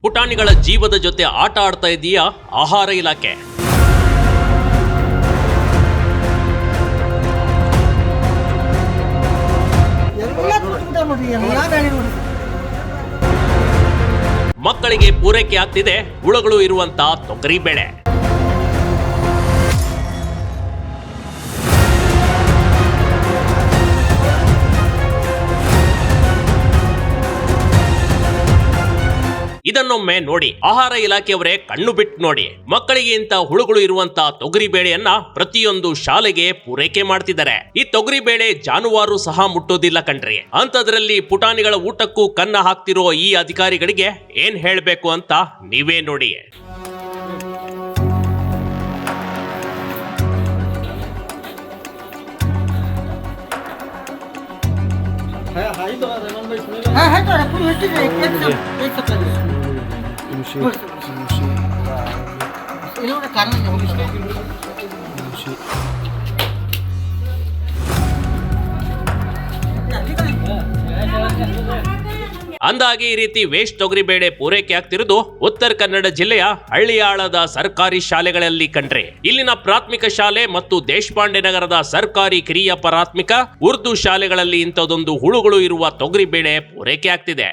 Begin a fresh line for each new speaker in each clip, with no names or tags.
ಪುಟಾಣಿಗಳ ಜೀವದ ಜೊತೆ ಆಟ ಆಡ್ತಾ ಇದೆಯಾ ಆಹಾರ ಇಲಾಖೆ? ಮಕ್ಕಳಿಗೆ ಪೂರೈಕೆ ಆಗ್ತಿದೆ ಹುಳುಗಳು ಇರುವಂತ ತೊಗರಿ ಬೇಳೆ. ಇದನ್ನೊಮ್ಮೆ ನೋಡಿ, ಆಹಾರ ಇಲಾಖೆಯವರೇ ಕಣ್ಣು ಬಿಟ್ಟು ನೋಡಿ. ಮಕ್ಕಳಿಗೆ ಇಂತ ಹುಳುಗಳು ಇರುವಂತ ತೊಗರಿ ಬೇಳೆಯನ್ನ ಪ್ರತಿಯೊಂದು ಶಾಲೆಗೆ ಪೂರೈಕೆ ಮಾಡ್ತಿದ್ದಾರೆ. ಈ ತೊಗರಿ ಬೇಳೆ ಜಾನುವಾರು ಸಹ ಮುಟ್ಟೋದಿಲ್ಲ ಕಣ್ರಿ. ಅಂತದ್ರಲ್ಲಿ ಪುಟಾಣಿಗಳ ಊಟಕ್ಕೂ ಕನ್ನ ಹಾಕ್ತಿರೋ ಈ ಅಧಿಕಾರಿಗಳಿಗೆ ಏನ್ ಹೇಳ್ಬೇಕು ಅಂತ ನೀವೇ ನೋಡಿ. ಅಂದಾಗೆ ಈ ರೀತಿ ವೇಸ್ಟ್ ತೊಗರಿ ಬೇಳೆ ಪೂರೈಕೆ ಆಗ್ತಿರೋದು ಉತ್ತರ ಕನ್ನಡ ಜಿಲ್ಲೆಯ ಹಳ್ಳಿಯಾಳದ ಸರ್ಕಾರಿ ಶಾಲೆಗಳಲ್ಲಿ ಕಂಡ್ರೆ. ಇಲ್ಲಿನ ಪ್ರಾಥಮಿಕ ಶಾಲೆ ಮತ್ತು ದೇಶಪಾಂಡೆ ನಗರದ ಸರ್ಕಾರಿ ಕಿರಿಯ ಪ್ರಾಥಮಿಕ ಉರ್ದು ಶಾಲೆಗಳಲ್ಲಿ ಇಂಥದೊಂದು ಹುಳುಗಳು ಇರುವ ತೊಗರಿ ಬೇಳೆ ಪೂರೈಕೆ ಆಗ್ತಿದೆ.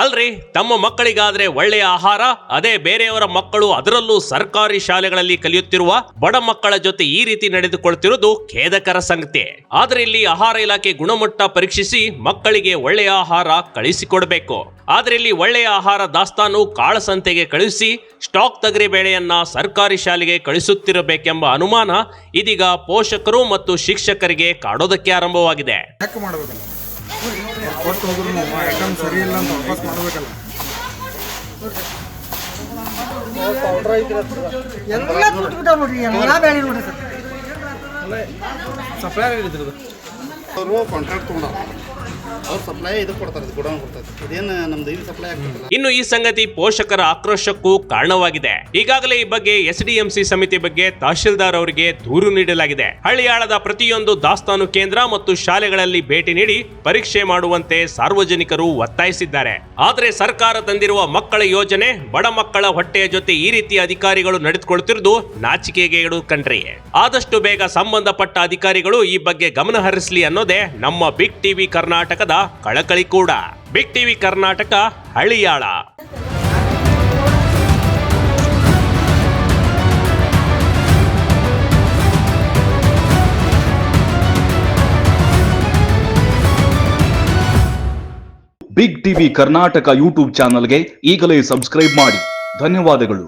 ಅಲ್ರಿ, ತಮ್ಮ ಮಕ್ಕಳಿಗಾದ್ರೆ ಒಳ್ಳೆಯ ಆಹಾರ, ಅದೇ ಬೇರೆಯವರ ಮಕ್ಕಳು ಅದರಲ್ಲೂ ಸರ್ಕಾರಿ ಶಾಲೆಗಳಲ್ಲಿ ಕಲಿಯುತ್ತಿರುವ ಬಡ ಮಕ್ಕಳ ಜೊತೆ ಈ ರೀತಿ ನಡೆದುಕೊಳ್ತಿರೋದು ಖೇದಕರ ಸಂಗತಿ. ಆದ್ರೆ ಇಲ್ಲಿ ಆಹಾರ ಇಲಾಖೆ ಗುಣಮಟ್ಟ ಪರೀಕ್ಷಿಸಿ ಮಕ್ಕಳಿಗೆ ಒಳ್ಳೆಯ ಆಹಾರ ಕಳಿಸಿಕೊಡ್ಬೇಕು. ಆದ್ರೆ ಇಲ್ಲಿ ಒಳ್ಳೆಯ ಆಹಾರ ದಾಸ್ತಾನು ಕಾಳಸಂತೆಗೆ ಕಳುಹಿಸಿ ಸ್ಟಾಕ್ ತೊಗರಿ ಬೇಳೆಯನ್ನ ಸರ್ಕಾರಿ ಶಾಲೆಗೆ ಕಳಿಸುತ್ತಿರಬೇಕೆಂಬ ಅನುಮಾನ ಇದೀಗ ಪೋಷಕರು ಮತ್ತು ಶಿಕ್ಷಕರಿಗೆ ಕಾಡೋದಕ್ಕೆ ಆರಂಭವಾಗಿದೆ.
ಸರಿ ಇಲ್ಲ ಅಂತ ವಾಪಸ್ ಮಾಡಬೇಕಲ್ಲ. ಸಪ್ಲೈ ಆಗಿದ್ರು ಅವರು ಕಾಂಟ್ರಾಕ್ಟ್ ತಗೊಂಡ ಅವ್ರು ಸಪ್ಲೈ ಇದು ಕೊಡ್ತಾರೆ, ಗೋಡೌನ್ ಕೊಡ್ತಾರೆ. ಇದೇನು ನಮ್ದು ಇಲ್ಲಿ ಸಪ್ಲೈ ಆಗ್ತದೆ.
ಇನ್ನು ಈ ಸಂಗತಿ ಪೋಷಕರ ಆಕ್ರೋಶಕ್ಕೂ ಕಾರಣವಾಗಿದೆ. ಈಗಾಗಲೇ ಈ ಬಗ್ಗೆ SDMC ಸಮಿತಿ ಬಗ್ಗೆ ತಹಶೀಲ್ದಾರ್ ಅವರಿಗೆ ದೂರು ನೀಡಲಾಗಿದೆ. ಹಳ್ಳಿಯಾಳದ ಪ್ರತಿಯೊಂದು ದಾಸ್ತಾನು ಕೇಂದ್ರ ಮತ್ತು ಶಾಲೆಗಳಲ್ಲಿ ಭೇಟಿ ನೀಡಿ ಪರೀಕ್ಷೆ ಮಾಡುವಂತೆ ಸಾರ್ವಜನಿಕರು ಒತ್ತಾಯಿಸಿದ್ದಾರೆ. ಆದರೆ ಸರ್ಕಾರ ತಂದಿರುವ ಮಕ್ಕಳ ಯೋಜನೆ ಬಡ ಮಕ್ಕಳ ಹೊಟ್ಟೆಯ ಜೊತೆ ಈ ರೀತಿ ಅಧಿಕಾರಿಗಳು ನಡೆದುಕೊಳ್ತಿರುವುದು ನಾಚಿಕೆಗೆ ಇಡು ಕಣ್ರಿ. ಆದಷ್ಟು ಬೇಗ ಸಂಬಂಧಪಟ್ಟ ಅಧಿಕಾರಿಗಳು ಈ ಬಗ್ಗೆ ಗಮನ ಹರಿಸಲಿ ಅನ್ನೋದೇ ನಮ್ಮ ಬಿಗ್ ಟಿವಿ ಕರ್ನಾಟಕದ ಕಳಕಳಿ ಕೂಡ. Big TV Karnataka, Haliyal.
Big TV Karnataka YouTube ಚಾನಲ್ಗೆ ಈಗಲೇ ಸಬ್ಸ್ಕ್ರೈಬ್ ಮಾಡಿ. ಧನ್ಯವಾದಗಳು.